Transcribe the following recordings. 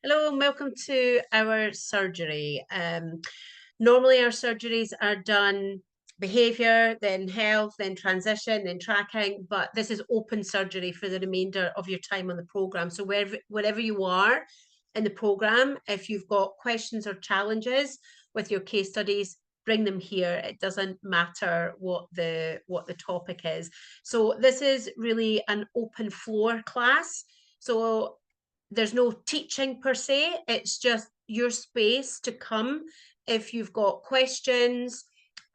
Hello and welcome to our surgery. Normally our surgeries are done behaviour, then health, then transition, then tracking, but this is open surgery for the remainder of your time on the programme. So wherever you are in the programme, if you've got questions or challenges with your case studies, bring them here. It doesn't matter what the topic is. So this is really an open floor class. So there's no teaching per se, it's just your space to come if you've got questions,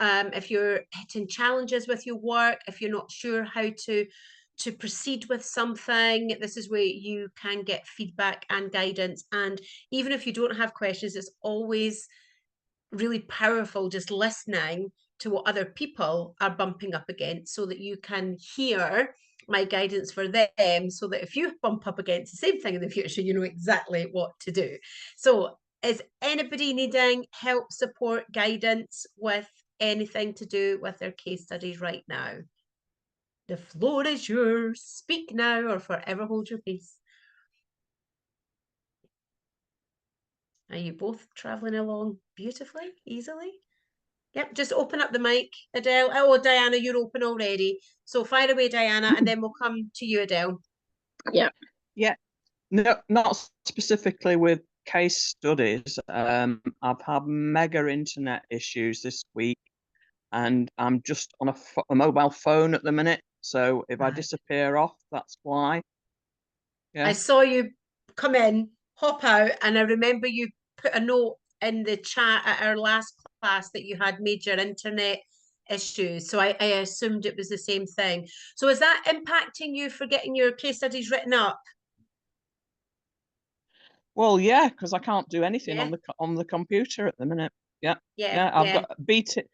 if you're hitting challenges with your work, if you're not sure how to proceed with something. This is where you can get feedback and guidance. And even if you don't have questions, it's always really powerful just listening to what other people are bumping up against so that you can hear my guidance for them, so that if you bump up against the same thing in the future, you know exactly what to do. So is anybody needing help, support, guidance with anything to do with their case studies right now? The floor is yours. Speak now or forever hold your peace. Are you both traveling along beautifully, easily? Yep, just open up the mic, Adele. Oh, Diana, you're open already. So fire away, Diana, and then we'll come to you, Adele. Yeah. No, not specifically with case studies. I've had mega internet issues this week, and I'm just on a mobile phone at the minute. So if I disappear off, that's why. Yeah. I saw you come in, hop out, and I remember you put a note in the chat at our last class that you had major internet issues. So I assumed it was the same thing. So is that impacting you for getting your case studies written up? Well, yeah, because I can't do anything on the computer at the minute. Yeah. I've got beat it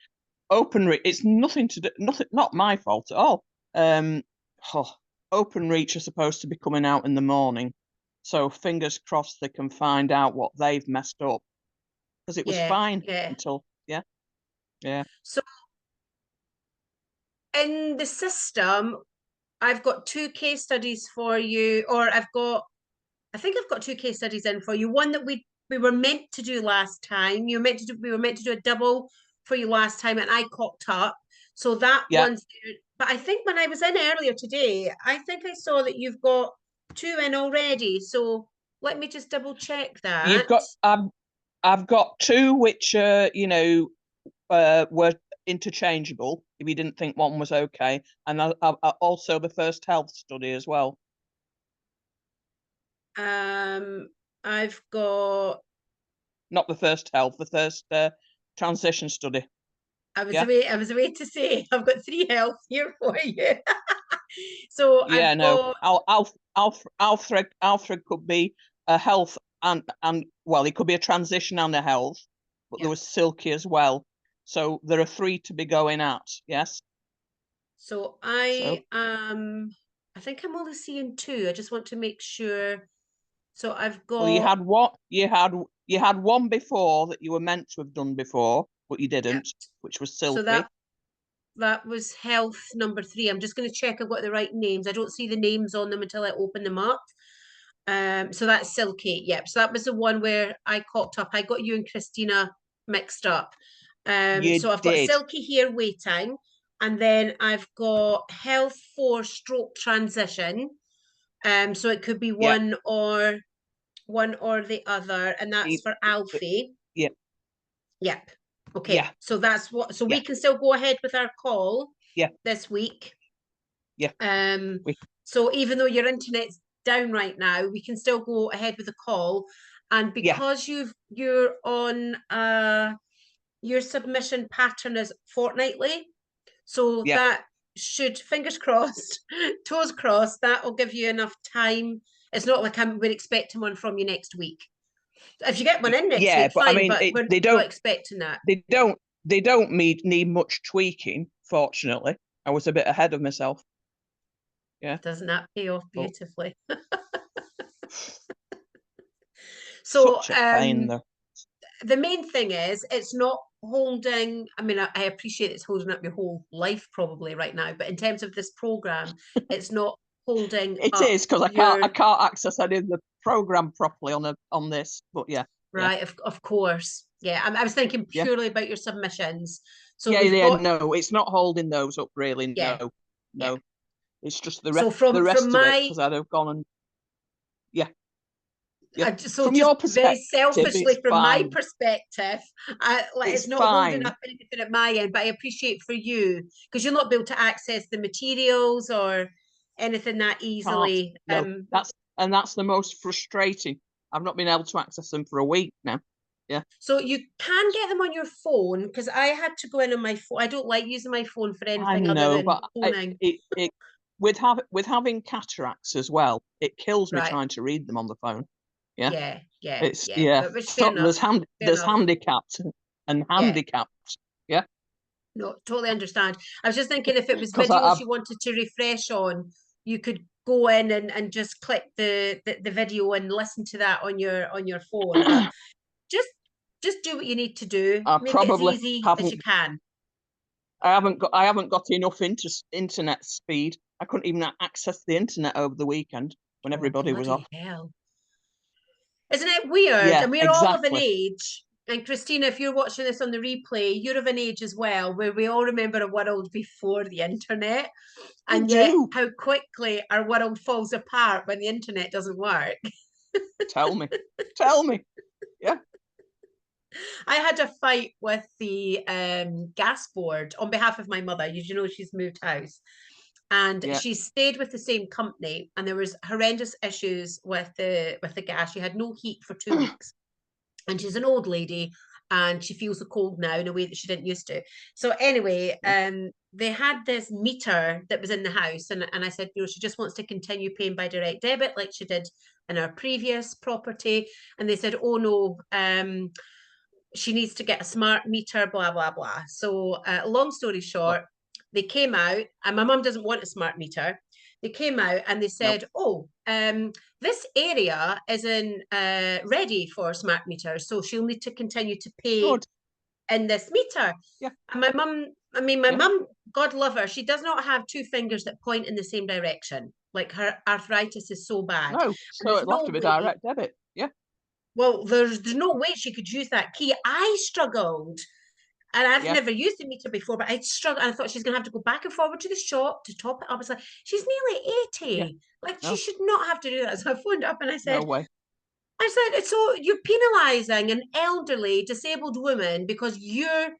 open. It's nothing to do. Not my fault at all. OpenReach are supposed to be coming out in the morning, so fingers crossed they can find out what they've messed up, because it was fine until yeah. So in the system, I've got two case studies for you, or I think I've got two case studies in for you. One that we were meant to do last time. We were meant to do a double for you last time, and I cocked up. So that one's there. But I think when I was in earlier today, I think I saw that you've got two in already. So let me just double check that. You've got I've got two which were interchangeable if you didn't think one was okay, and I also the first health study as well. I've got not the first health, the first transition study. I was away to say I've got three health here for you. So yeah, no, Alfred could be a health and well, it could be a transition and a health, but there was Silky as well. So there are three to be going at. Yes. So I think I'm only seeing two. I just want to make sure. So I've got. Well, you had what you had one before that you were meant to have done before, but you didn't, which was Silky. So that was health number 3. I'm just going to check I've got the right names. I don't see the names on them until I open them up. So that's Silky. Yep. So that was the one where I cocked up. I got you and Christina mixed up. So I've got Silky here waiting, and then I've got health 4 stroke transition. So it could be one or the other, and that's for Alfie. Yep. Yep. Okay. Yeah. So that's what. So we can still go ahead with our call. This week. Yeah. So even though your internet's down right now, we can still go ahead with the call, and because you're on your submission pattern is fortnightly, so that should, fingers crossed, toes crossed, that will give you enough time. It's not like we're expecting one from you next week. If you get one in next week, but fine, I mean, but we're not expecting that. They don't need much tweaking, fortunately. I was a bit ahead of myself. Yeah. Doesn't that pay off beautifully? So such a pain, though. The main thing is it's not holding. I mean, I appreciate it's holding up your whole life probably right now, but in terms of this program, it's not holding. It is, because I can't access any of the programmed properly on this, but yeah. Right, of course. Yeah, I was thinking Yeah. purely about your submissions. So Yeah, we've yeah, got, no, it's not holding those up really. yeah, No, yeah. no, it's just the So the from rest of it my, because I'd have gone and yeah, yeah. so From just your very perspective, it's selfishly from my fine. perspective, like It's it's not holding fine. up anything at my end, but I appreciate for you because you'll not be able to access the materials or anything that Can't. easily. No, that's the most frustrating. I've not been able to access them for a week now. Yeah. So you can get them on your phone because I had to go in on my phone. I don't like using my phone for I anything other know, than but phoning. it with having cataracts as well, it kills me Right. trying to read them on the phone. Yeah, Yeah, yeah, it's yeah. yeah. But which fair So enough. Fair there's enough. handicapped and Yeah. handicapped. Yeah, No, totally understand. I was just thinking if it was because videos I've you wanted to refresh on, you could go in and just click the video and listen to that on your phone. But just just do what you need to do. I Make it as probably easy as haven't you can. I haven't got enough internet speed. I couldn't even access the internet over the weekend when Oh, everybody was bloody off. hell. Isn't it weird? Yeah, And we're all of an exactly. age. And Christina, if you're watching this on the replay, you're of an age as well, where we all remember a world before the internet. We And yet, do. how quickly our world falls apart when the internet doesn't work. Tell me. Tell me. Yeah. I had a fight with the gas board on behalf of my mother. You know, she's moved house. And Yeah. she stayed with the same company, and there was horrendous issues with the gas. She had no heat for 2 weeks, and she's an old lady, and she feels the cold now in a way that she didn't used to. So anyway, Yeah. they had this meter that was in the house, and I said, you know, she just wants to continue paying by direct debit like she did in our previous property, and they said, oh no, she needs to get a smart meter, blah blah blah. So long story Oh, short, they came out, and my mum doesn't want a smart meter. They came out and they no. said, oh, this area isn't ready for smart meters, so she'll need to continue to pay Good. in this meter. Yeah. And my mum, I mean, my Yeah. mum, God love her, she does not have two fingers that point in the same direction. Like her arthritis is so bad. No. And So there's it'll have no to be way, direct debit. Yeah. well, there's no way she could use that key. I struggled, and I've Yeah. never used the meter before, but I struggled. And I thought she's going to have to go back and forward to the shop to top it up. It's like, she's nearly Yeah. 80. Like, she No. should not have to do that. So I phoned up and No way. I said, so you're penalising an elderly, disabled woman because your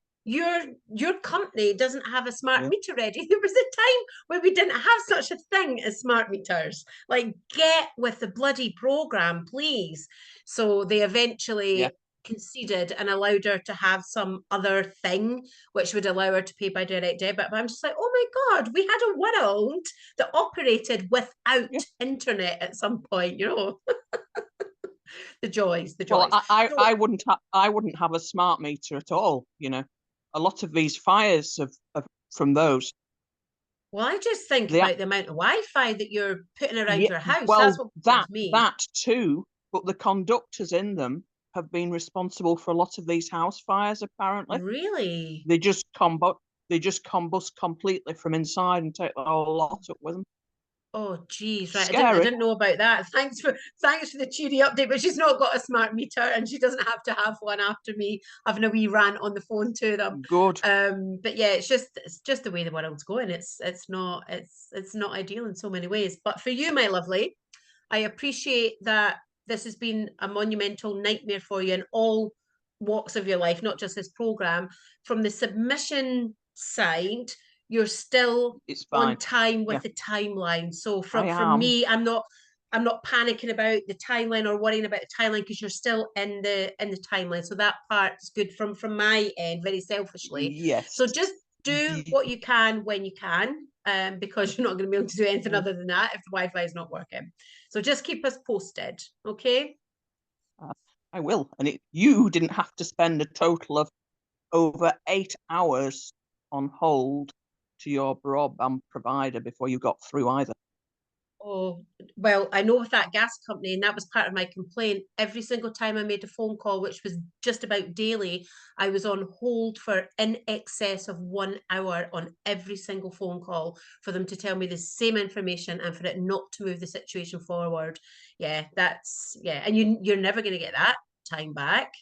company doesn't have a smart Yeah. meter ready. There was a time where we didn't have such a thing as smart meters. Like, get with the bloody program, please. So they Yeah. eventually conceded and allowed her to have some other thing which would allow her to pay by direct debit. But I'm just like, oh my God, we had a world that operated without Yeah. internet at some point, you know. The joys, the Well, joys. So, I wouldn't have a smart meter at all. You know, a lot of these fires have from those. well, I just think The about the amount of Wi-Fi that you're putting around Yeah, your house. That's well, what that bothers me. that too, but the conductors in them have been responsible for a lot of these house fires. Apparently, Really? they just combust. They just combust completely from inside and take the whole lot up with them. Oh, geez, right. I Scary. didn't know about that. Thanks for the cheery update. But she's not got a smart meter, and she doesn't have to have one after me having a wee rant on the phone to them. Good. But yeah, it's just the way the world's going. It's not ideal in so many ways. But for you, my lovely, I appreciate that this has been a monumental nightmare for you in all walks of your life, not just this program. From the submission side, you're still It's on fine. time with Yeah, the timeline. So I from am. me, I'm not panicking about the timeline or worrying about the timeline because you're still in the timeline. So that part's good from my end, very selfishly. Yes. So just do what you can when you can, because you're not going to be able to do anything other than that if the Wi-Fi is not working. So just keep us posted, okay? I will. And you didn't have to spend a total of over 8 hours on hold to your broadband provider before you got through either. Oh, well, I know with that gas company, and that was part of my complaint. Every single time I made a phone call, which was just about daily, I was on hold for in excess of 1 hour on every single phone call for them to tell me the same information and for it not to move the situation forward. Yeah, yeah. And you're never going to get that time back.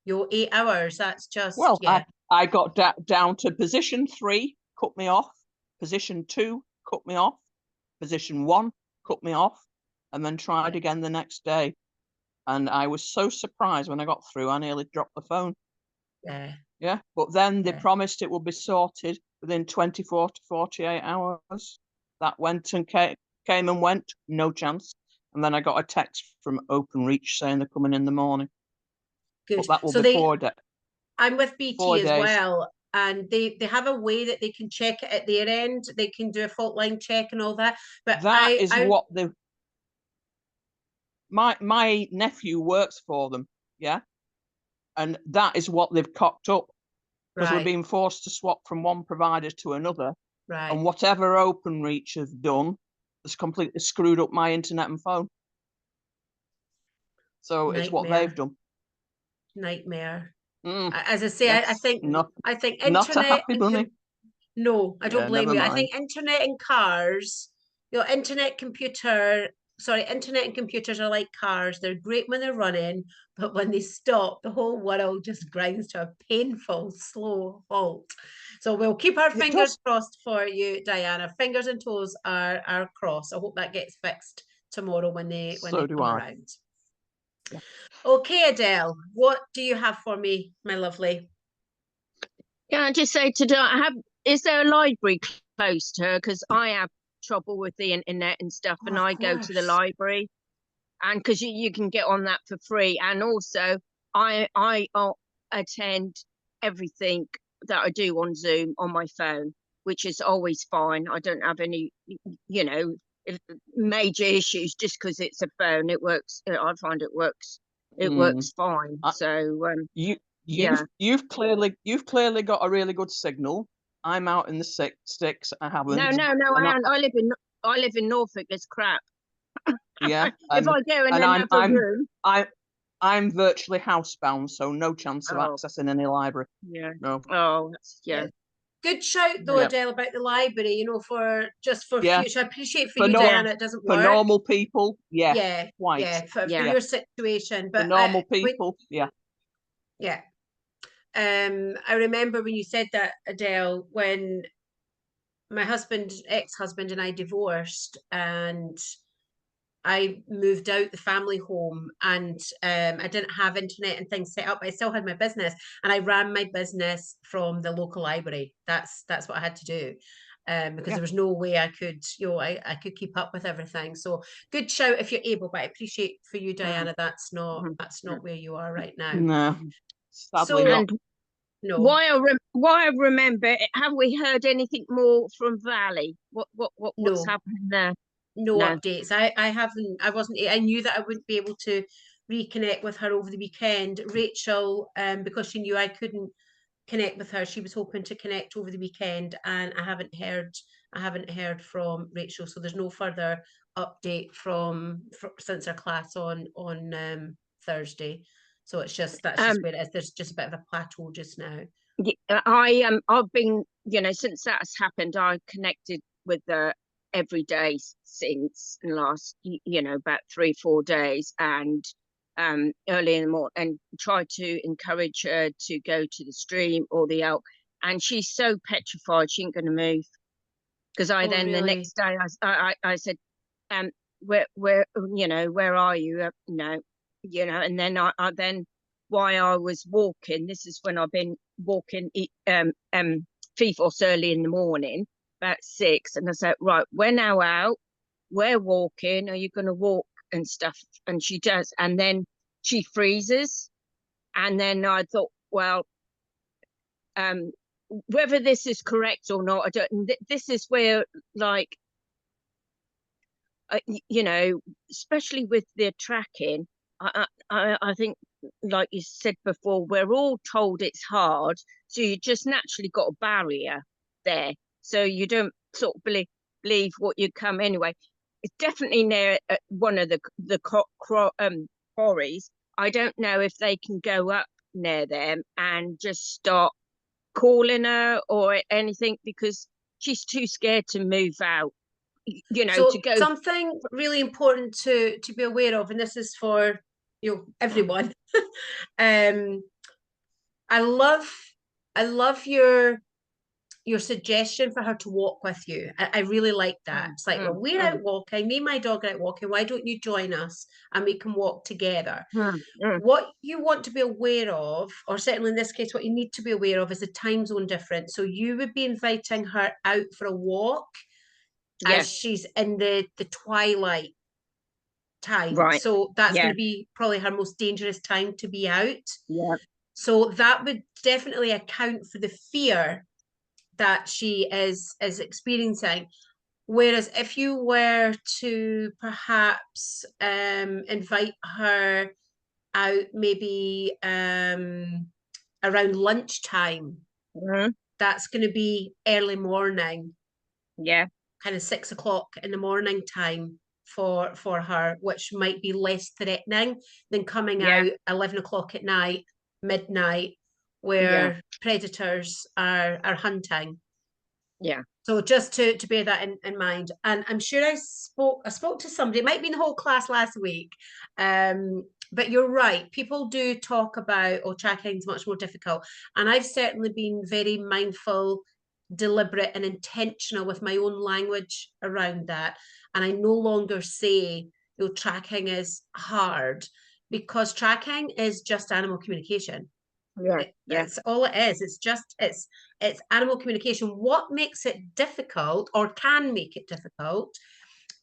Your 8 hours, that's just, Well, yeah, I got down to position 3, cut me off. Position 2, cut me off. Position 1, cut me off, and then tried yeah, again the next day. And I was so surprised when I got through, I nearly dropped the phone. yeah, Yeah, but then they yeah. promised it would be sorted within 24 to 48 hours. That went and came and went, no chance. And then I got a text from Openreach saying they're coming in the morning. Good. But that will So be I'm with four BT as days. well, and they have a way that they can check it at their end. They can do a fault line check and all that. But That is what the my nephew works for them, yeah, and that is what they've cocked up because we're right, being forced to swap from one provider to another, right, and whatever Openreach has done has completely screwed up my internet and phone. So it's what they've nightmare, done. nightmare. Mm, As I say, I yes, think not I think not a internet happy and bunny. no, I don't Yeah, blame never you. I mind. think internet and cars, internet and computers are like cars. They're great when they're running, but when they stop, the whole world just grinds to a painful, slow halt. So we'll keep our It fingers does. crossed for you, Diana. Fingers and toes are crossed. I hope that gets fixed tomorrow when So they do come I. around. Yeah. Okay, Adele, what do you have for me, my lovely? Can I just say today, is there a library close to her? Because I have trouble with the internet and stuff, Oh, and of I go to the course. library, and because you can get on that for free, and also I attend everything that I do on Zoom on my phone, which is always fine. I don't have any, you know, major issues just because it's a phone. It works. I find it works. It Mm. works fine. I, So you yeah. you've clearly got a really good signal. I'm out in the sticks. I No, haven't, no, no. and I live in Norfolk. It's crap. yeah, If I go in and another room, I I'm virtually housebound, so no chance of oh accessing any library. yeah, No. oh that's, yeah, Yeah. Good shout though, Yeah. Adele, about the library, for just for Yeah. future. I appreciate for For you, no yeah, Diana, it doesn't for work. normal people, yeah, Yeah, quite. yeah, for yeah. Yeah. your situation. For But normal people, yeah. yeah. I remember when you said that, Adele, when my ex-husband and I divorced and I moved out the family home and I didn't have internet and things set up. I still had my business and I ran my business from the local library. That's what I had to do. Because Yeah. there was no way I could, I could keep up with everything. So good shout if you're able, but I appreciate for you, Mm, Diana, mm, that's mm. not where you are right now. No, sadly So not. And no, why I remember, have we heard anything more from Valley? What's no, happening there? no No. updates. I wasn't, I knew that I wouldn't be able to reconnect with her over the weekend. Rachel, because she knew I couldn't connect with her, she was hoping to connect over the weekend, and I haven't heard from Rachel. So there's no further update since her class on Thursday. So that's Um, just where it is. There's just a bit of a plateau just now. I've been, since that's happened, I connected with her every day since the last, about 3 4 days, and early in the morning, and try to encourage her to go to the stream or the elk, and she's so petrified she ain't going to move. Because I Oh, then the really? next day I said, where are you? And then I then while I was walking, this is when I've been walking FIFOS early in the morning, about 6, and I said, right, we're now out, we're walking, are you going to walk and stuff? And she does, and then she freezes, and then I thought, well, whether this is correct or not, I don't. This is where, like, especially with the tracking, I think, like you said before, we're all told it's hard, so you just naturally got a barrier there, so you don't sort of believe what you come anyway. it's definitely near one of the quarries. I don't know if they can go up near them and just start calling her or anything, because she's too scared to move out, you know, So to go. something really important to be aware of, and this is for everyone. I love your suggestion for her to walk with you. I really like that. It's like, well, we're out walking, me and my dog are out walking, why don't you join us and we can walk together? What you want to be aware of, or certainly in this case, what you need to be aware of, is the time zone difference. So you would be inviting her out for a walk as she's in the twilight time. Right. So that's going to be probably her most dangerous time to be out. Yeah. So that would definitely account for the fear that she is experiencing. Whereas if you were to perhaps invite her out maybe around lunchtime, that's going to be early morning. Yeah. Kind of 6 o'clock in the morning time for her, which might be less threatening than coming out 11 o'clock at night, midnight, where predators are hunting. Yeah. So just to bear that in mind. And I'm sure I spoke to somebody, it might be in the whole class last week, but you're right, people do talk about, tracking is much more difficult. And I've certainly been very mindful, deliberate and intentional with my own language around that. And I no longer say, tracking is hard, because tracking is just animal communication. That's all it is. It's animal communication. What makes it difficult, or can make it difficult,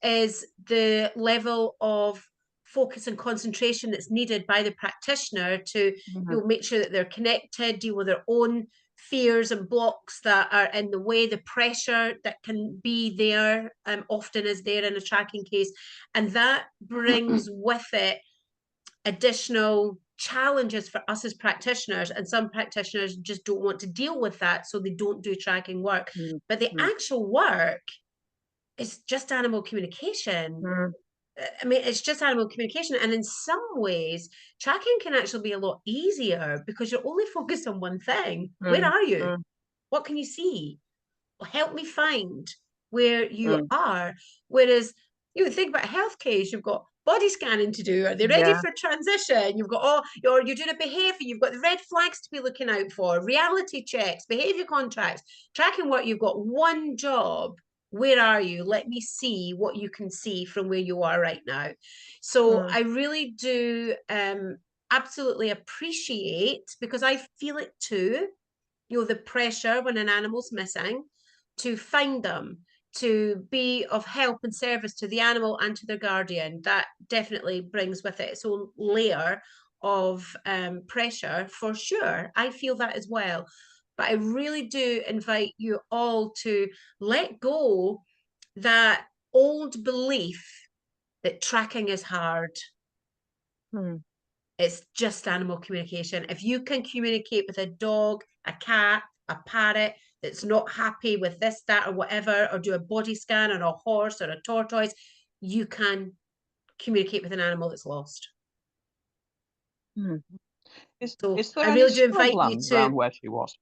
is the level of focus and concentration that's needed by the practitioner to make sure that they're connected, deal with their own fears and blocks that are in the way, the pressure that can be there, often is there in a tracking case, and that brings with it additional challenges for us as practitioners. And some practitioners just don't want to deal with that, so they don't do tracking work. But the actual work is just animal communication. I mean, it's just animal communication. And in some ways, tracking can actually be a lot easier because you're only focused on one thing. Where are you? What can you see? Well, help me find where you are. Whereas you think about a health case, you've got body scanning to do. Are they ready for transition? You've got you're doing a behavior. You've got the red flags to be looking out for, reality checks, behavior contracts, tracking work. You've got one job. Where are you? Let me see what you can see from where you are right now. So I really do absolutely appreciate, because I feel it too, the pressure when an animal's missing, to find them, to be of help and service to the animal and to their guardian. That definitely brings with it its own layer of pressure, for sure. I feel that as well. But I really do invite you all to let go that old belief that tracking is hard. It's just animal communication. If you can communicate with a dog, a cat, a parrot that's not happy with this, that, or whatever, or do a body scan on a horse or a tortoise, you can communicate with an animal that's lost. So I really do invite you to where she was.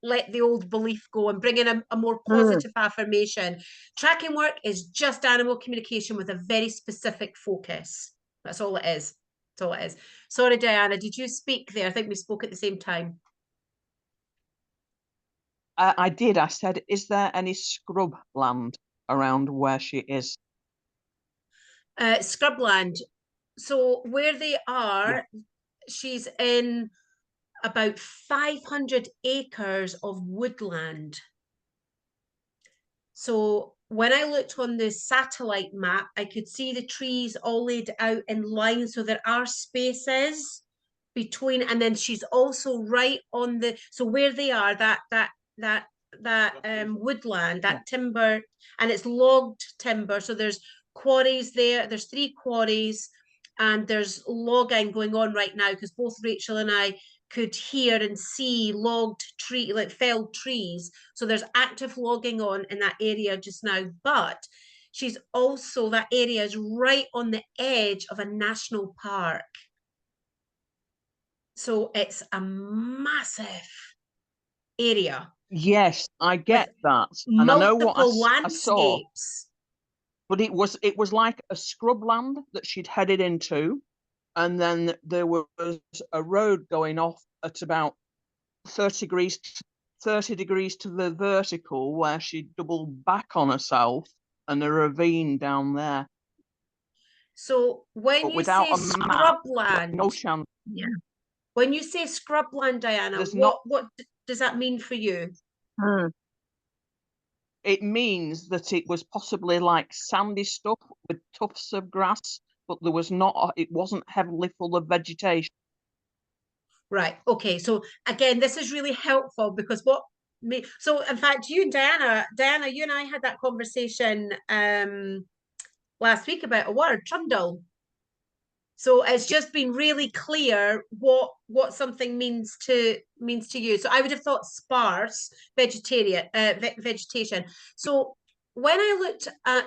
Let the old belief go and bring in a more positive affirmation. Tracking work is just animal communication with a very specific focus. That's all it is. That's all it is. Sorry, Diana, did you speak there? I think we spoke at the same time. I did. I said, is there any scrub land around where she is? Scrubland. So where they are, she's in about 500 acres of woodland. So when I looked on the satellite map, I could see the trees all laid out in line. So there are spaces between, and then she's also right on the, so where they are, that woodland, that timber, and it's logged timber. So there's quarries there. There's 3 quarries, and there's logging going on right now, because both Rachel and I could hear and see logged tree, like felled trees. So there's active logging on in that area just now. But that area is right on the edge of a national park. So it's a massive area. Yes, I get that. And I know what Multiple I saw, landscapes. but it was like a scrubland that she'd headed into, and then there was a road going off at about 30 degrees to the vertical, where she doubled back on herself, and a ravine down there. So when But you without say a map, scrubland, no chance. Yeah. when you say scrubland, Diana, There's what does that mean for you? It means that it was possibly like sandy stuff with tufts of grass, but there was not. It wasn't heavily full of vegetation. Right. Okay. So again, this is really helpful because so in fact, you and Diana, you and I had that conversation last week about a word, trundle. So it's just been really clear what something means to you. So I would have thought sparse vegetation. So when I looked at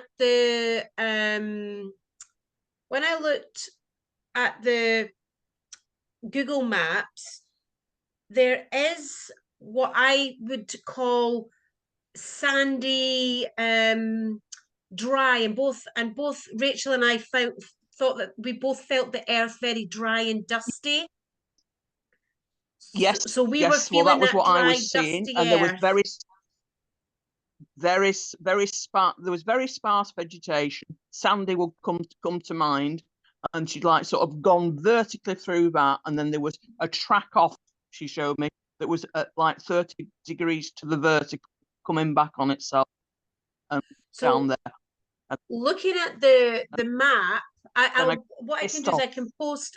the Google Maps, there is what I would call sandy, dry, and both Rachel and I thought that we both felt the earth very dry and dusty. Yes. So we yes. were feeling well, that was that what dry, I was seeing, dusty and there was earth. very sparse. There was very sparse vegetation. Sandy would come to mind, and she'd like sort of gone vertically through that, and then there was a track off. She showed me that was at like 30 degrees to the vertical, coming back on itself, and down there. Looking at the map, what I can do is off.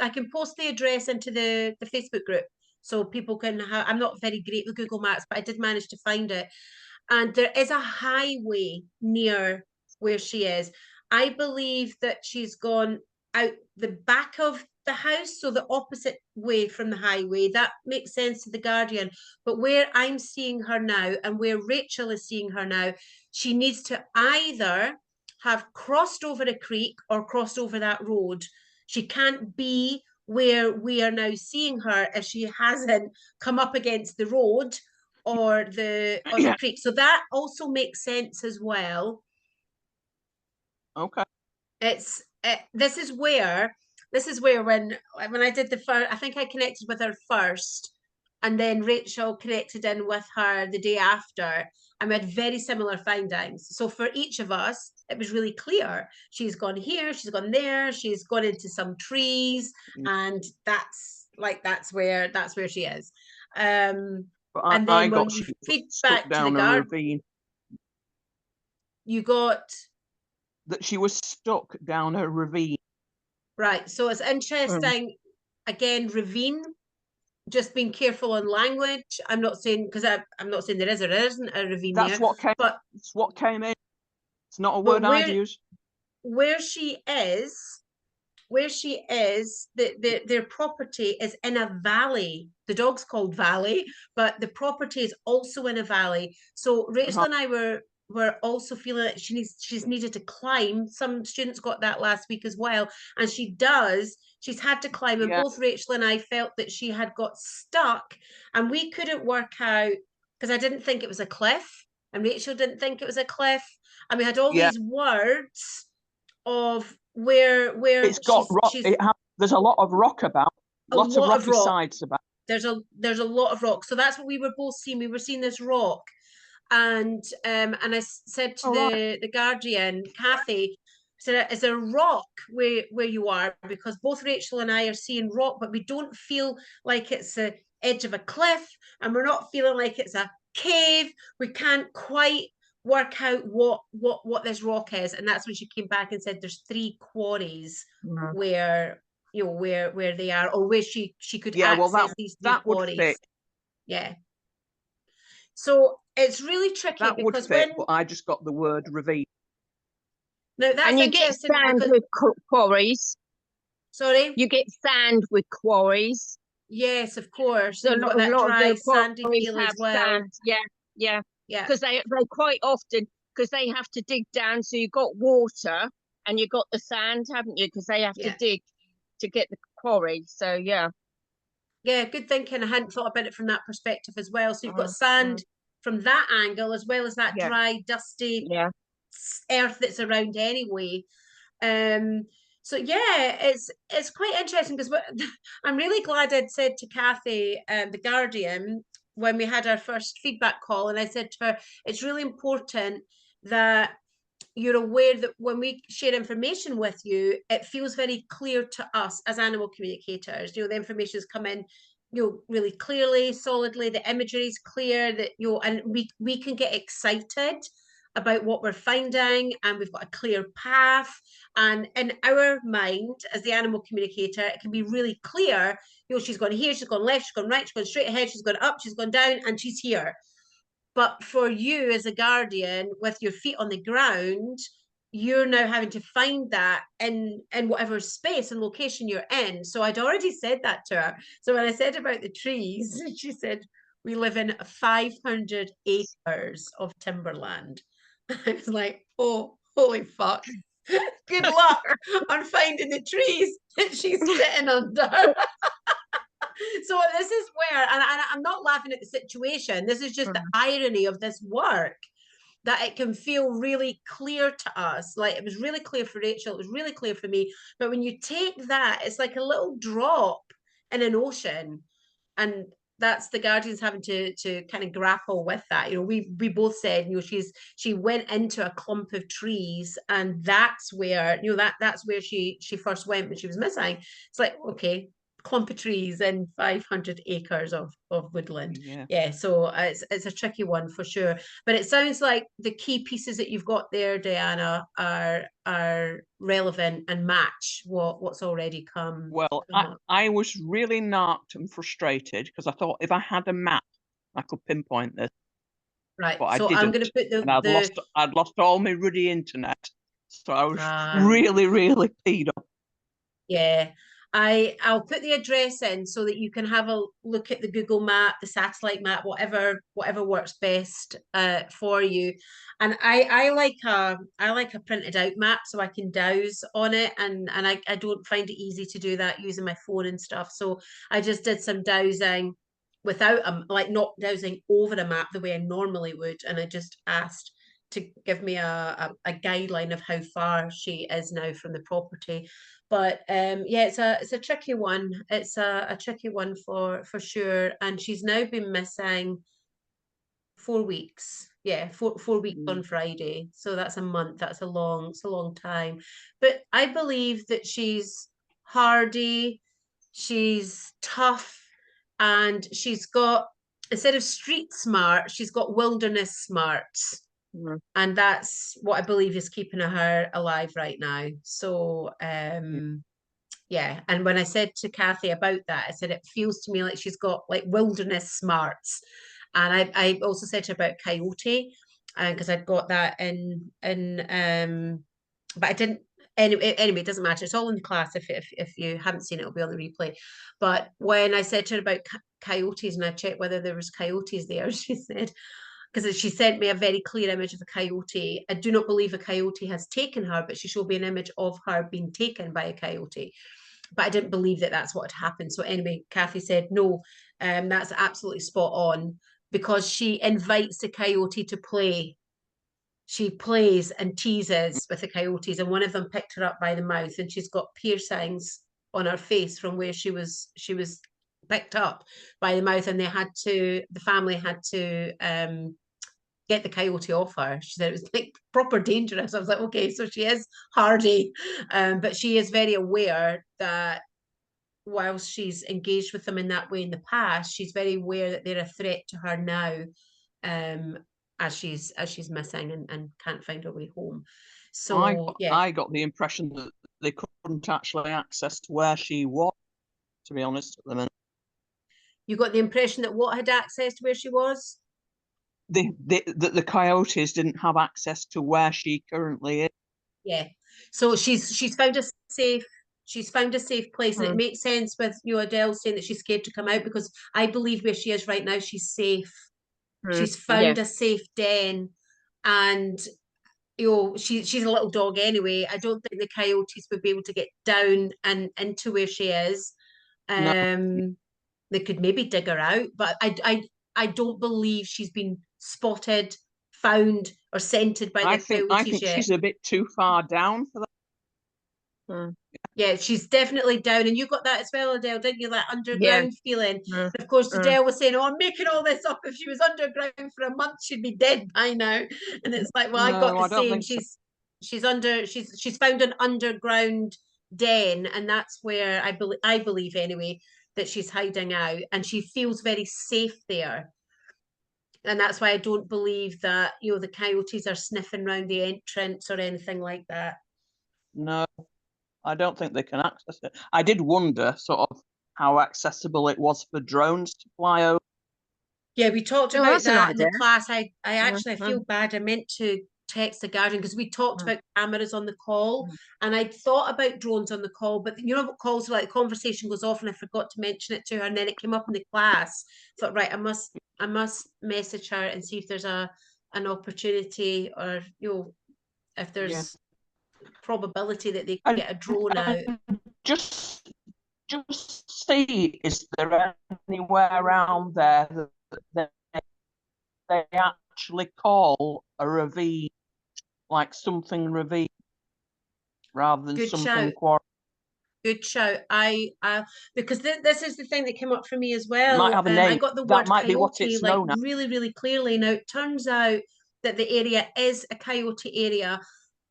I can post the address into the Facebook group so people can have. I'm not very great with Google Maps, but I did manage to find it. And there is a highway near where she is. I believe that she's gone out the back of the house, so the opposite way from the highway. That makes sense to the Guardian. But where I'm seeing her now and where Rachel is seeing her now, she needs to either have crossed over a creek or crossed over that road. She can't be where we are now seeing her if she hasn't come up against the road or the creek. So that also makes sense as well. Okay. This is where when I did the first, I think I connected with her first, and then Rachel connected in with her the day after, and we had very similar findings. So for each of us, it was really clear. She's gone here, she's gone there, she's gone into some trees, and that's where she is. And then when we feed back to the garden, you got that she was stuck down a ravine. Right. So it's interesting. Again, ravine. Just being careful on language. I'm not saying I'm not saying there is or there isn't a ravine That's there. It's what came in. It's not a word I'd use. Where she is, their property is in a valley. The dog's called Valley, but the property is also in a valley. So Rachel and I were also feeling that she's needed to climb. Some students got that last week as well, and she's had to climb, and both Rachel and I felt that she had got stuck, and we couldn't work out, because I didn't think it was a cliff and Rachel didn't think it was a cliff, and we had all these words of where it's got rock. There's a lot of rock about, lots of rocky sides about. There's a lot of rock. So that's what we were both seeing. We were seeing this rock, and I said to the Guardian, Kathy, I said, is there a rock where you are? Because both Rachel and I are seeing rock, but we don't feel like it's the edge of a cliff, and we're not feeling like it's a cave. We can't quite work out what this rock is. And that's when she came back and said there's 3 quarries where they are, or where she could access these 3 quarries. Would fit. Yeah. So it's really tricky, that because would fit, but I just got the word ravine. No, that's and you get sand with quarries. Sorry? You get sand with quarries. Yes, of course. So a lot of dry, sandy feel as well. Sand. Yeah. Because they quite often, because they have to dig down. So you've got water and you've got the sand, haven't you? Because they have to Yeah. dig to get the quarry. So yeah. Yeah, good thinking. I hadn't thought about it from that perspective as well. So you've got Mm, sand from that angle, as well as that Yeah. dry, dusty Yeah. earth that's around anyway. So yeah, it's quite interesting because I'm really glad I'd said to Kathy, the Guardian, when we had our first feedback call, and I said to her, it's really important that you're aware that when we share information with you, it feels very clear to us as animal communicators. You know, the information's come in, you know, really clearly, solidly, the imagery is clear, that, you know, and we can get excited about what we're finding, and we've got a clear path. And in our mind, as the animal communicator, it can be really clear, you know, she's gone here, she's gone left, she's gone right, she's gone straight ahead, she's gone up, she's gone down, and she's here. But for you as a guardian, with your feet on the ground, you're now having to find that in whatever space and location you're in. So I'd already said that to her. So when I said about the trees, she said, we live in 500 acres of timberland. I was like, oh, holy fuck. Good luck on finding the trees that she's sitting under. So this is where, and I'm not laughing at the situation, this is just the irony of this work, that it can feel really clear to us. Like, it was really clear for Rachel, it was really clear for me, but when you take that, it's like a little drop in an ocean. And that's the Guardians having to kind of grapple with that. You know, we both said, you know, she went into a clump of trees, and that's where, you know, that's where she first went when she was missing. It's like, okay, clump of trees and 500 acres of woodland. Yeah, so it's a tricky one for sure. But it sounds like the key pieces that you've got there, Diana, are relevant and match what's already come. Well, I was really knocked and frustrated because I thought if I had a map, I could pinpoint this. Right. But So I'm going to put and I'd lost all my ruddy internet, so I was Ah. really, really peed off. Yeah. I'll put the address in so that you can have a look at the Google map, the satellite map, whatever works best for you. And I like a printed out map so I can dowse on it, and I don't find it easy to do that using my phone and stuff. So I just did some dowsing without like not dowsing over a map the way I normally would, and I just asked to give me a guideline of how far she is now from the property. But yeah, it's a tricky one. It's a tricky one for sure. And she's now been missing 4 weeks. Yeah, four weeks on Friday. So that's a month. That's a long time. But I believe that she's hardy, she's tough, and she's got, instead of street smart, she's got wilderness smarts. And that's what I believe is keeping her alive right now. So yeah, and when I said to Kathy about that, I said it feels to me like she's got like wilderness smarts. And I also said to her about coyote, because I'd got that in but I didn't. Anyway, it doesn't matter. It's all in the class. If you haven't seen it, it'll be on the replay. But when I said to her about coyotes, and I checked whether there was coyotes there, she said, because she sent me a very clear image of a coyote. I do not believe a coyote has taken her, but she showed me an image of her being taken by a coyote. But I didn't believe that that's what had happened. So anyway, Kathy said, no, that's absolutely spot on, because she invites the coyote to play. She plays and teases with the coyotes, and one of them picked her up by the mouth, and she's got piercings on her face from where she was picked up by the mouth, and the family had to get the coyote off her. She said it was like proper dangerous. I was like, okay, so she is hardy, but she is very aware that whilst she's engaged with them in that way in the past, she's very aware that they're a threat to her now, as she's missing and can't find her way home. So I got the impression that they couldn't actually access to where she was, to be honest, at the minute. You got the impression that what had access to where she was? The coyotes didn't have access to where she currently is. Yeah. So she's found a safe place, and it makes sense with Adele saying that she's scared to come out, because I believe where she is right now, she's safe. She's found a safe den, and you know, she's a little dog anyway. I don't think the coyotes would be able to get down and into where she is. No. They could maybe dig her out, but I don't believe she's been spotted, found, or scented by I the think coyotes yet. she's a bit too far down for that. Yeah, she's definitely down, and you got that as well, Adele, didn't you? That underground feeling. Mm. And of course, Adele was saying, "Oh, I'm making all this up. If she was underground for a month, she'd be dead by now." And it's like, well, I got No, the I don't same. think so. She's found an underground den, and that's where I believe anyway that she's hiding out, and she feels very safe there. And that's why I don't believe that, you know, the coyotes are sniffing around the entrance or anything like that. No, I don't think they can access it. I did wonder sort of how accessible it was for drones to fly over. Yeah, we talked Oh, about that's an that in the idea. class. I actually I Mhm. feel bad. I meant to text the Guardian because we talked Mm. about cameras on the call, Mm. and I thought about drones on the call, but you know what calls are like, the conversation goes off and I forgot to mention it to her, and then it came up in the class. Thought, right, I must message her and see if there's an opportunity, or you know, if there's probability that they could And get a drone out. just see, is there anywhere around there that they actually call a ravine, like something ravine, rather than Good something shout. quarry? Good shout. Because this is the thing that came up for me as It might well. have a I name. got the That word might be what coyote it's like known as. really, really clearly. Now it turns out that the area is a coyote area,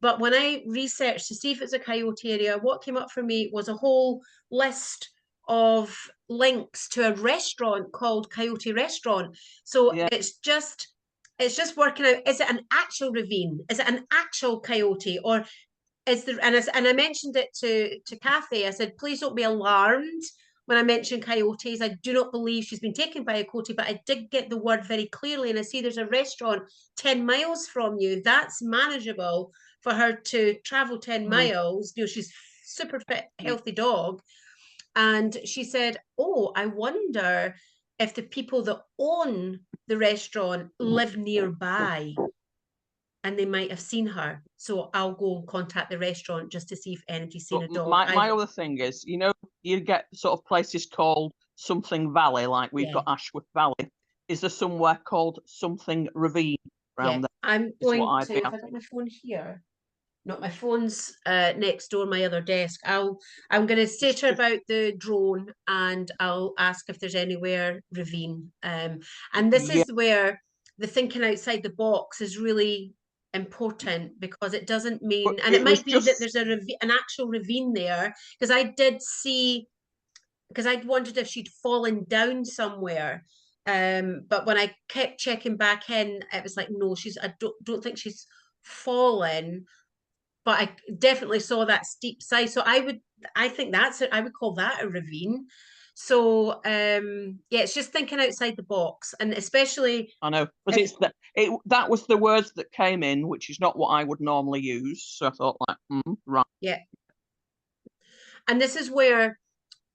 but when I researched to see if it's a coyote area, what came up for me was a whole list of links to a restaurant called Coyote Restaurant. So Yeah. it's just working out, is it an actual ravine? Is it an actual coyote? Or is the and I mentioned it to Kathy. I said, please don't be alarmed when I mention coyotes. I do not believe she's been taken by a coyote, but I did get the word very clearly, and I see there's a restaurant 10 miles from you. That's manageable for her to travel 10 miles. You know, she's super fit, healthy dog. And she said, oh, I wonder if the people that own the restaurant live nearby and they might have seen her. So I'll go and contact the restaurant just to see if anybody's seen a dog. My other thing is, you know, you get sort of places called something valley, like we've got Ashworth Valley. Is there somewhere called something ravine around there? I'm Is what going I'd to, be if I got my phone here. Not my phone's next door, my other desk. I'm going to say to her about the drone, and I'll ask if there's anywhere ravine. And this Yeah. is where the thinking outside the box is really important, because it doesn't mean, and it might be that there's an actual ravine there, because I did see, because I'd wondered if she'd fallen down somewhere. But when I kept checking back in, it was like, no, I don't think she's fallen, but I definitely saw that steep side. So I think I would call that a ravine. So yeah, it's just thinking outside the box, and especially I know, but that was the words that came in, which is not what I would normally use. So I thought, like, right. Yeah. And this is where,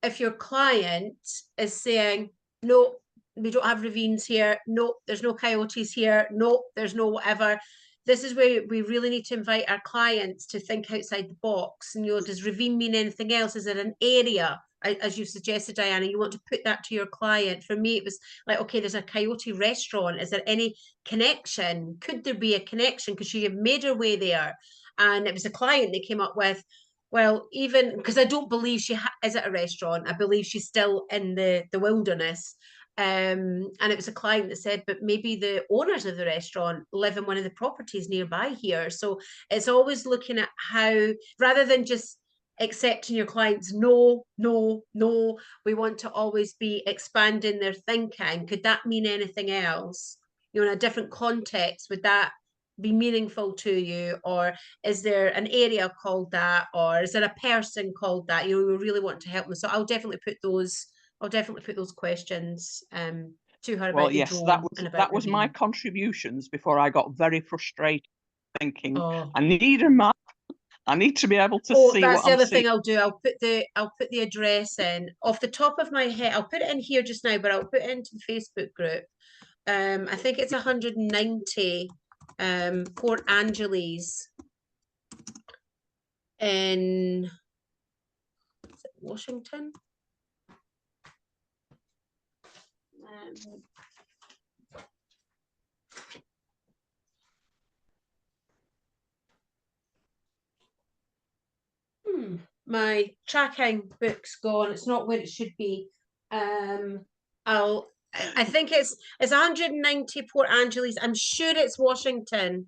if your client is saying, no, we don't have ravines here, no, there's no coyotes here, no, there's no whatever, this is where we really need to invite our clients to think outside the box. And, you know, does ravine mean anything else? Is it an area, as you suggested, Diana? You want to put that to your client. For me, it was like, okay, there's a coyote restaurant. Is there any connection? Could there be a connection? Because she had made her way there. And it was a client that came up with, well, even because I don't believe she is at a restaurant. I believe she's still in the wilderness. And it was a client that said, but maybe the owners of the restaurant live in one of the properties nearby here. So it's always looking at how, rather than just accepting your clients, no, no, no, we want to always be expanding their thinking. Could that mean anything else? You know, in a different context, would that be meaningful to you? Or is there an area called that? Or is there a person called that? You know, we really want to help them. So I'll definitely put those questions to her about the drone and about that was my ravine. contributions before I got very frustrated, thinking, Oh. I need a map. I need to be able to see That's what the I'm other seeing. thing I'll do. I'll put the address in off the top of my head. I'll put it in here just now, but I'll put it into the Facebook group. I think it's 190 Port Angeles in, is it Washington? My tracking book's gone. It's not where it should be. I think it's 190 Port Angeles. I'm sure it's Washington.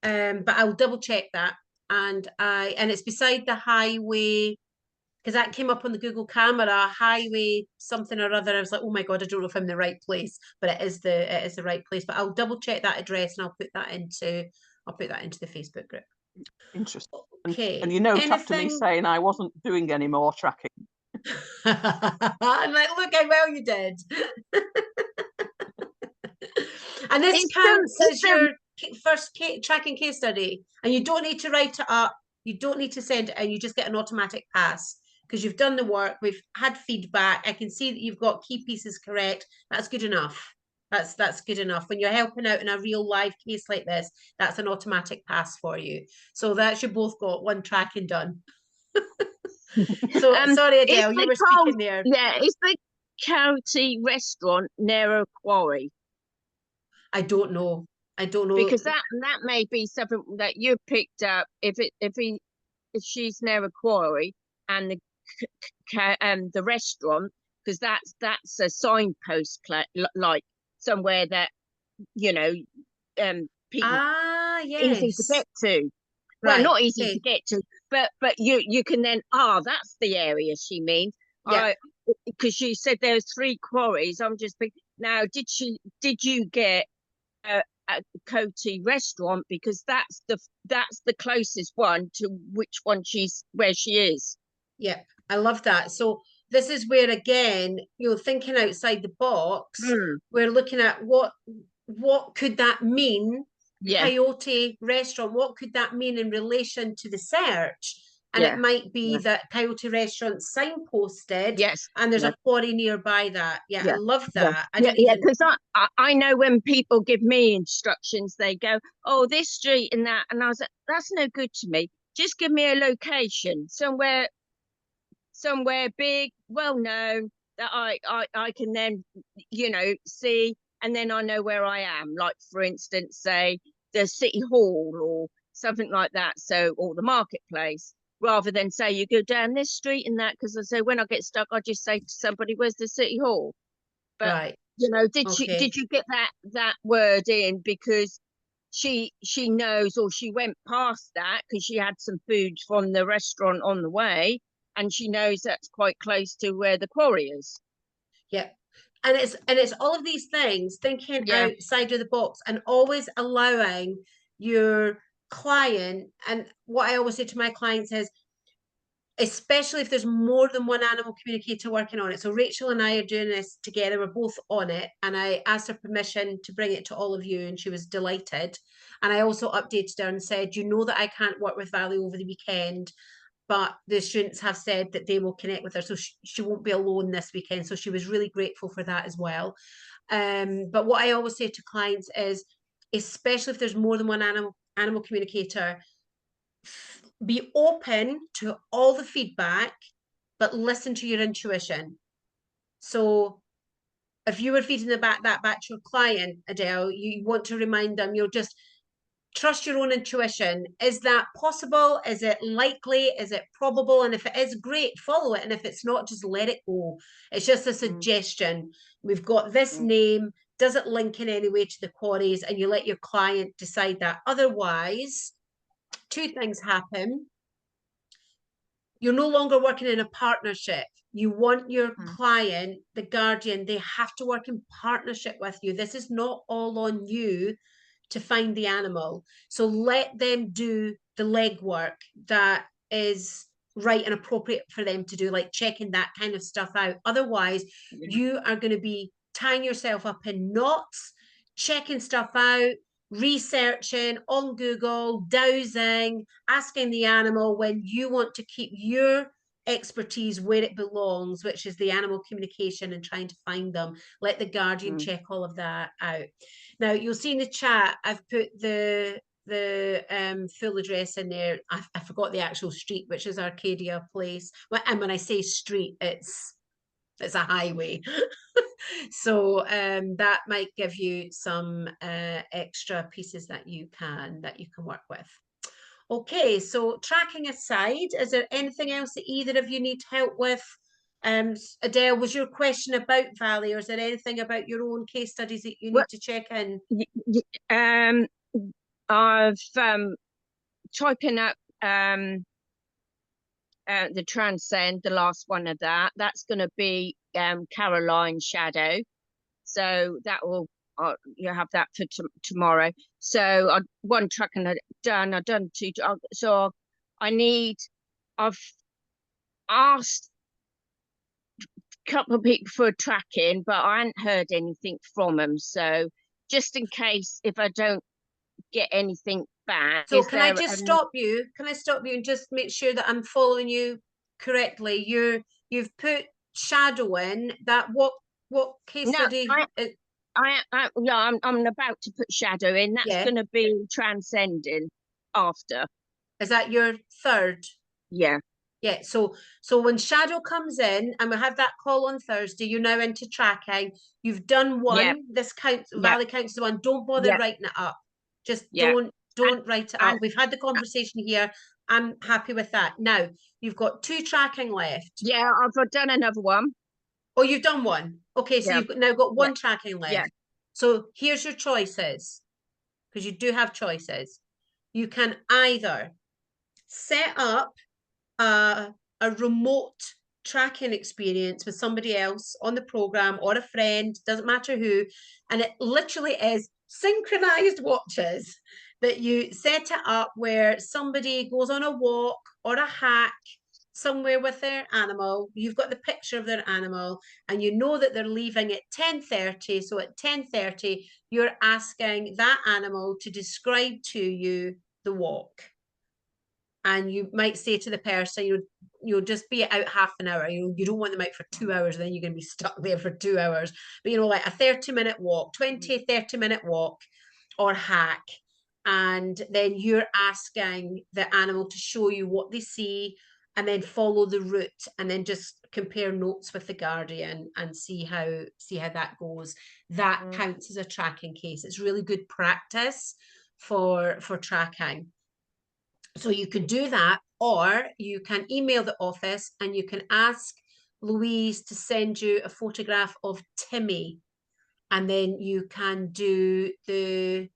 But I'll double check that. And it's beside the highway, because that came up on the Google camera, highway something or other. I was like, oh my God, I don't know if I'm in the right place, but it is the right place. But I'll double check that address and I'll put that into the Facebook group. Interesting. Okay. And you note after me saying I wasn't doing any more tracking. I'm like, look how well you did. And this counts as your first tracking case study, and you don't need to write it up, you don't need to send it, and you just get an automatic pass because you've done the work. We've had feedback. I can see that you've got key pieces correct. That's good enough. That's good enough. When you're helping out in a real live case like this, that's an automatic pass for you. So that's you both got one tracking done. So sorry, Adele, you were speaking there. Yeah, is the County Restaurant near a quarry? I don't know. Because that may be something that you picked up. If she's near a quarry and the restaurant, because that's a signpost, like somewhere that people yes, easy to get to. Right. Well, not easy to get to, but you can then that's the area she means. Yeah. Because she said there's 3 quarries. I'm just thinking now. Did you get a Coty Restaurant, because that's the closest one to where she is. Yeah, I love that. So this is where, again, you're thinking outside the box. We're looking at what could that mean? Yeah. Coyote Restaurant, what could that mean in relation to the search? And it might be that Coyote Restaurant signposted, yes, and there's a quarry nearby that. Yeah, I love that. Because I know when people give me instructions, they go, oh, this street and that, and I was like, that's no good to me. Just give me a location somewhere big, well known, that I can then see, and then I know where I am. Like, for instance, say the City Hall or something like that, or the marketplace, rather than say you go down this street and that, because I say when I get stuck, I just say to somebody, where's the City Hall? But right. Did you get that word in, because she knows, or she went past that because she had some food from the restaurant on the way, and she knows that's quite close to where the quarry is. Yeah. And it's all of these things, thinking outside of the box and always allowing your client. And what I always say to my clients is, especially if there's more than one animal communicator working on it. So Rachel and I are doing this together. We're both on it. And I asked her permission to bring it to all of you, and she was delighted. And I also updated her and said, you know that I can't work with Valley over the weekend, but the students have said that they will connect with her. So she won't be alone this weekend. So she was really grateful for that as well. But what I always say to clients is, especially if there's more than one animal communicator, be open to all the feedback, but listen to your intuition. So if you were feeding that back to your client, Adele, you want to remind them, you'll just trust your own intuition. Is that possible? Is it likely? Is it probable? And if it is, great, follow it. And if it's not, just let it go. It's just a suggestion. We've got this name. Does it link in any way to the quarries? And you let your client decide that. Otherwise, 2 things happen. You're no longer working in a partnership. You want your client, the guardian, they have to work in partnership with you. This is not all on you to find the animal. So let them do the legwork that is right and appropriate for them to do, like checking that kind of stuff out. Otherwise, you are going to be tying yourself up in knots, checking stuff out, researching on Google, dowsing, asking the animal, when you want to keep your expertise where it belongs, which is the animal communication and trying to find them. Let the guardian check all of that out. Now, you'll see in the chat, I've put the full address in there. I forgot the actual street, which is Arcadia Place. And when I say street, it's a highway. So that might give you some extra pieces that you can work with. Okay, so tracking aside, is there anything else that either of you need help with? Adele, was your question about Valley, or is there anything about your own case studies that you need to check in? I've typing up the Transcend, the last one of that. That's going to be Caroline Shadow. So that will you have that for tomorrow. So one tracking I've done two. So I've asked a couple of people for tracking, but I hadn't heard anything from them. So just in case, if I don't get anything back. So can I just stop you? Can I stop you and just make sure that I'm following you correctly? You've put Shadow in that. What case study? I'm about to put Shadow in. That's going to be Transcending after. Is that your third? Yeah. Yeah. So when Shadow comes in and we have that call on Thursday, you're now into tracking. You've done one. Yeah. This counts. Valley counts as one. Don't bother writing it up. Just don't write it up. We've had the conversation here. I'm happy with that. Now you've got 2 tracking left. Yeah, I've done another one. Oh, you've done one. Okay, so you've now got 1 tracking left. Yeah. So here's your choices, because you do have choices. You can either set up a remote tracking experience with somebody else on the program or a friend, doesn't matter who, and it literally is synchronized watches that you set it up where somebody goes on a walk or a hack somewhere with their animal. You've got the picture of their animal and you know that they're leaving at 10:30. So at 10:30, you're asking that animal to describe to you the walk. And you might say to the person, you'll just be out half an hour. You don't want them out for 2 hours, then you're going to be stuck there for 2 hours. But like a 30-minute walk, 30-minute walk or hack. And then you're asking the animal to show you what they see and then follow the route and then just compare notes with the guardian and see how that goes. That counts as a tracking case. It's really good practice for tracking. So you can do that, or you can email the office and you can ask Louise to send you a photograph of Timmy, and then you can do a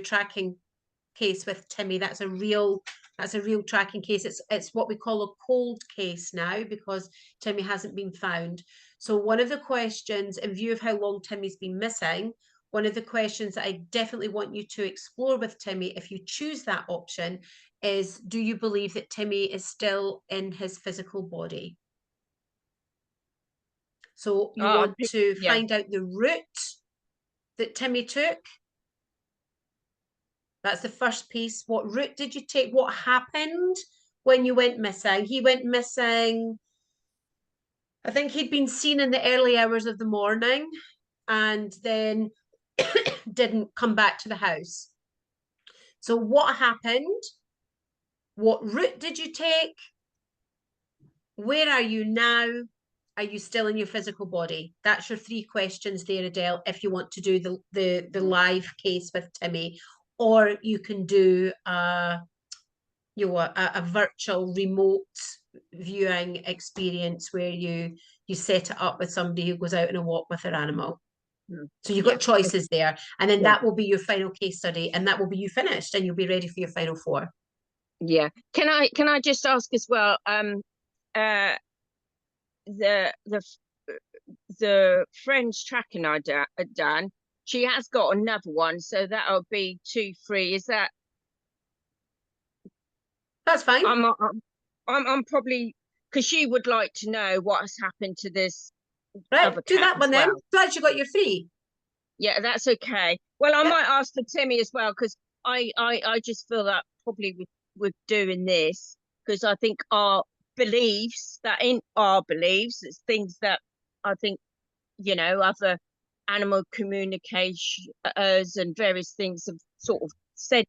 tracking case with Timmy. That's a real tracking case. It's what we call a cold case now because Timmy hasn't been found. So one of the questions, in view of how long Timmy's been missing, one of the questions that I definitely want you to explore with Timmy, if you choose that option, is do you believe that Timmy is still in his physical body? So you want to find out the route that Timmy took. That's the first piece. What route did you take? What happened when you went missing? He went missing, I think he'd been seen in the early hours of the morning and then didn't come back to the house. So what happened? What route did you take? Where are you now? Are you still in your physical body? That's your 3 questions there, Adele, if you want to do the live case with Timmy. Or you can do a virtual remote viewing experience where you set it up with somebody who goes out on a walk with their animal. So you've got choices there. And then that will be your final case study, and that will be you finished and you'll be ready for your final 4. Yeah. Can I just ask as well, the French tracking I done, she has got another one, so that'll be 2, 3. Is that? That's fine. I'm probably, because she would like to know what has happened to this. Right, do that one then. Glad you got your 3. Yeah, that's okay. Well, I might ask for Timmy as well, because I just feel that probably with doing this, because I think our beliefs that in our beliefs, it's things that I think, you know, other animal communicators and various things have sort of said,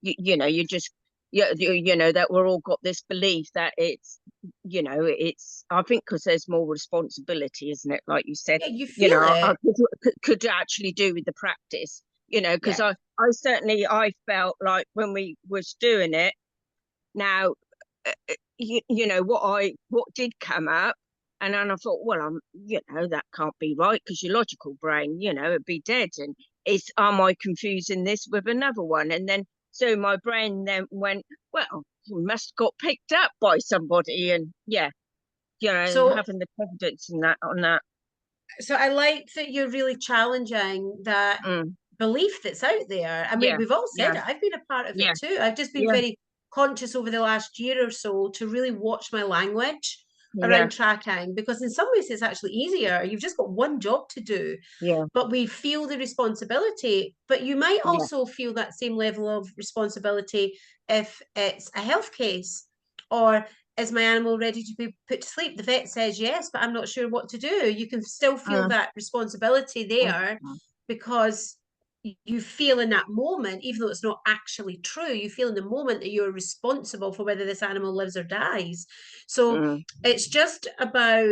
you know, you know, that we're all got this belief that it's, you know, it's, I think because there's more responsibility, isn't it? Like you said, Yeah, you you feel know, it. could actually do with the practice, you know, because Yeah. I certainly, I felt like when we was doing it now, you know, what did come up, and then I thought, well, you know, that can't be right because your logical brain, you know, it'd be dead. And am I confusing this with another one? And then, so my brain then went, well, you must got picked up by somebody. And yeah, you know, and So having the confidence in that, on that. so I like that you're really challenging that Mm, belief that's out there. I mean, yeah, we've all said yeah, it. I've been a part of yeah, it too. I've just been yeah, very conscious over the last year or so to really watch my language yeah, around tracking, because in some ways it's actually easier. You've just got one job to do, yeah, but we feel the responsibility. But you might yeah, also feel that same level of responsibility if it's a health case, or is my animal ready to be put to sleep? The vet says yes, but I'm not sure what to do. You can still feel mm, that responsibility there, mm, because you feel in that moment, even though it's not actually true, you feel in the moment that you're responsible for whether this animal lives or dies. So mm, it's just about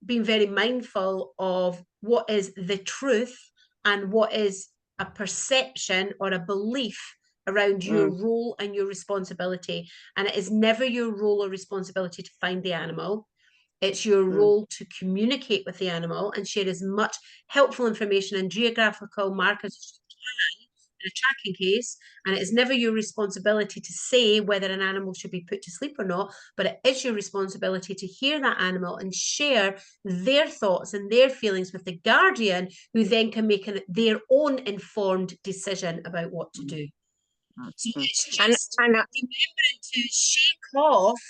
being very mindful of what is the truth and what is a perception or a belief around your mm, role and your responsibility. And it is never your role or responsibility to find the animal. It's your mm, role to communicate with the animal and share as much helpful information and geographical markers as you can in a tracking case. And it is never your responsibility to say whether an animal should be put to sleep or not, but it is your responsibility to hear that animal and share their thoughts and their feelings with the guardian, who then can make their own informed decision about what to do. So mm. it's And just remembering to shake off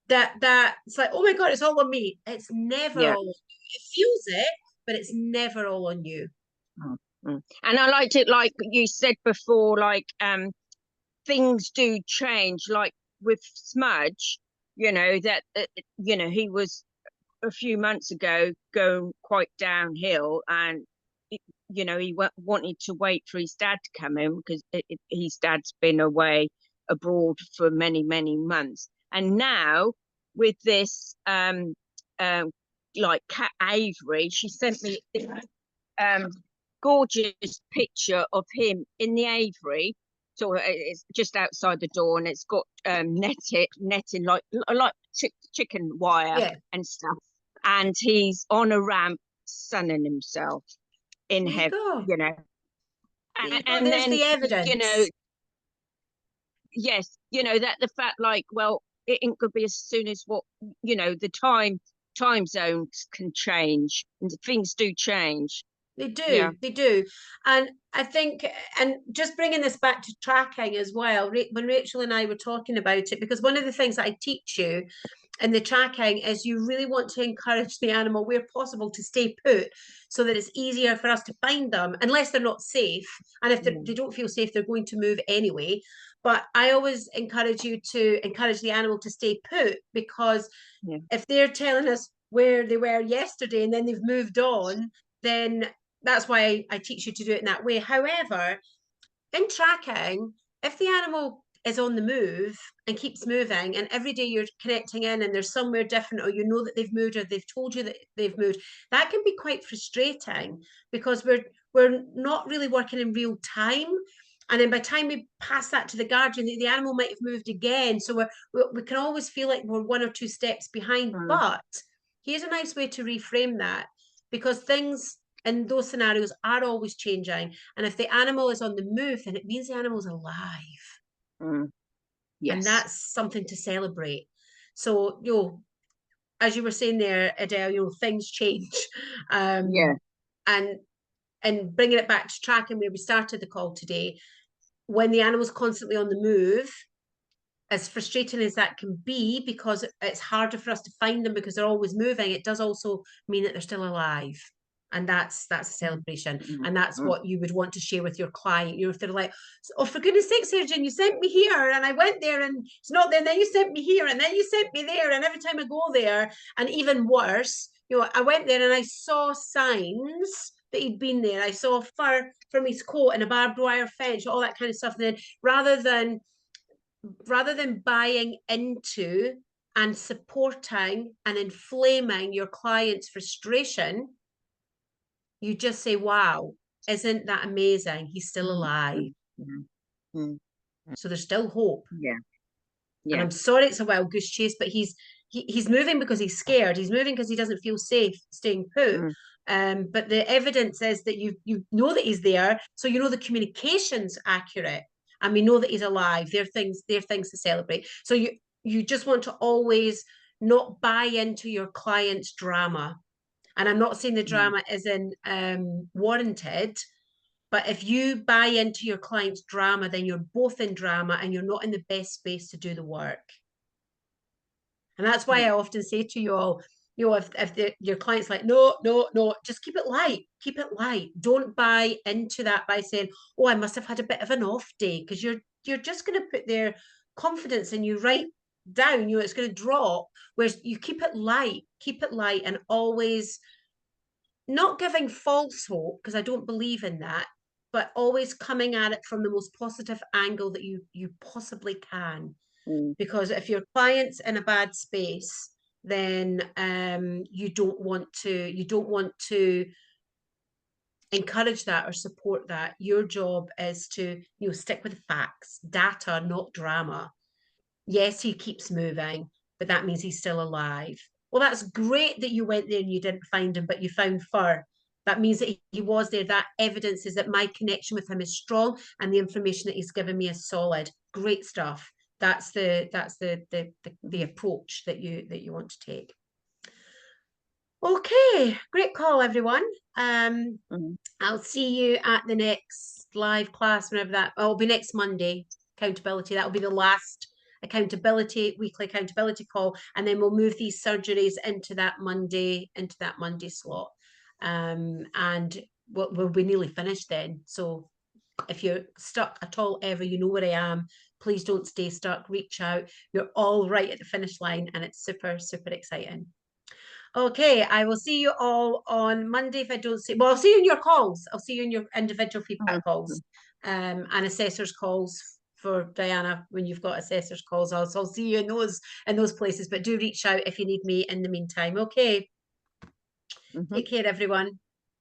that it's like, oh my god, it's all on me. It's never yeah. all on you. It feels it, but it's never all on you. Mm, mm. And I liked it, like you said before, like things do change. Like with Smudge, you know that you know, he was a few months ago going quite downhill, and you know, he wanted to wait for his dad to come in because his dad's been away abroad for many months. And now with this um like Cat Avery, she sent me um gorgeous picture of him in the aviary. So it's just outside the door, and it's got netting like chicken wire Yeah, and stuff. And he's on a ramp sunning himself in there you heaven, go. you know. There you go. And There's then, the you know, evidence. yes, you know, that the fact, like, well, it could be as soon as what, you know, the time zones can change and things do change. They Yeah. do, they do. And I think, and just bringing this back to tracking as well, when Rachel and I were talking about it, because one of the things that I teach you in the tracking is you really want to encourage the animal where possible to stay put, so that it's easier for us to find them, unless they're not safe. And if they don't feel safe, they're going to move anyway. But I always encourage you to encourage the animal to stay put, because Yeah. if they're telling us where they were yesterday and then they've moved on, then that's why I teach you to do it in that way. However, in tracking, if the animal is on the move and keeps moving, and every day you're connecting in and there's somewhere different, or you know that they've moved, or they've told you that they've moved, that can be quite frustrating, because we're not really working in real time. And then by the time we pass that to the guardian, the animal might have moved again. So we can always feel like we're one or two steps behind. Mm. But here's a nice way to reframe that, because things in those scenarios are always changing. And if the animal is on the move, then it means the animal's alive. Mm. And Yes. that's something to celebrate. So, as you were saying there, Adele, things change. Yeah. And bringing it back to tracking where we started the call today, when the animal's constantly on the move, as frustrating as that can be, because it's harder for us to find them because they're always moving, it does also mean that they're still alive. And that's a celebration. Mhm. And that's Mm. what you would want to share with your client. You know, if they're like, oh, for goodness sake, Sarah-Jane, you sent me here and I went there and it's not there, and then you sent me here and then you sent me there, and every time I go there, and even worse, you know, I went there and I saw signs that he'd been there. I saw fur from his coat and a barbed wire fence, all that kind of stuff. And then rather than buying into and supporting and inflaming your client's frustration, you just say, wow, isn't that amazing? He's still alive. So there's still hope. Yeah. And Yeah. I'm sorry it's a wild goose chase, but he's moving because he's scared. He's moving because he doesn't feel safe staying put. But the evidence is that you know that he's there, so you know the communication's accurate, and we know that he's alive. They're things to celebrate. So you just want to always not buy into your client's drama. And I'm not saying the drama isn't warranted, but if you buy into your client's drama, then you're both in drama and you're not in the best space to do the work. And that's why I often say to you all, you know, if your client's like, no, just keep it light. Keep it light. Don't buy into that by saying, oh, I must have had a bit of an off day, because you're just going to put their confidence in you right down. You know, it's going to drop. Whereas you keep it light, and always not giving false hope, because I don't believe in that, but always coming at it from the most positive angle that you possibly can. Because if your client's in a bad space, then you don't want to encourage that or support that. Your job is to, you know, stick with facts, data, not drama. Yes, he keeps moving, but that means he's still alive. Well, that's great that you went there and you didn't find him, but you found fur. That means that he was there. That evidence is that my connection with him is strong and the information that he's given me is solid. Great stuff. That's the approach that you want to take. Okay, great call, everyone. I'll see you at the next live class, whenever that. Oh, it'll be next Monday. Accountability. That will be the last weekly accountability call, and then we'll move these surgeries into that Monday slot. And we'll be nearly finished then. So if you're stuck at all ever, you know where I am. Please don't stay stuck. Reach out. You're all right at the finish line, and it's super, super exciting. Okay, I will see you all on Monday. If I don't see, well, I'll see you in your calls. I'll see you in your individual feedback calls, and assessors calls for Diana when you've got assessors calls. So I'll see you in those places. But do reach out if you need me in the meantime. Okay. Take care, everyone.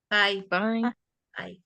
Bye. Bye. Bye.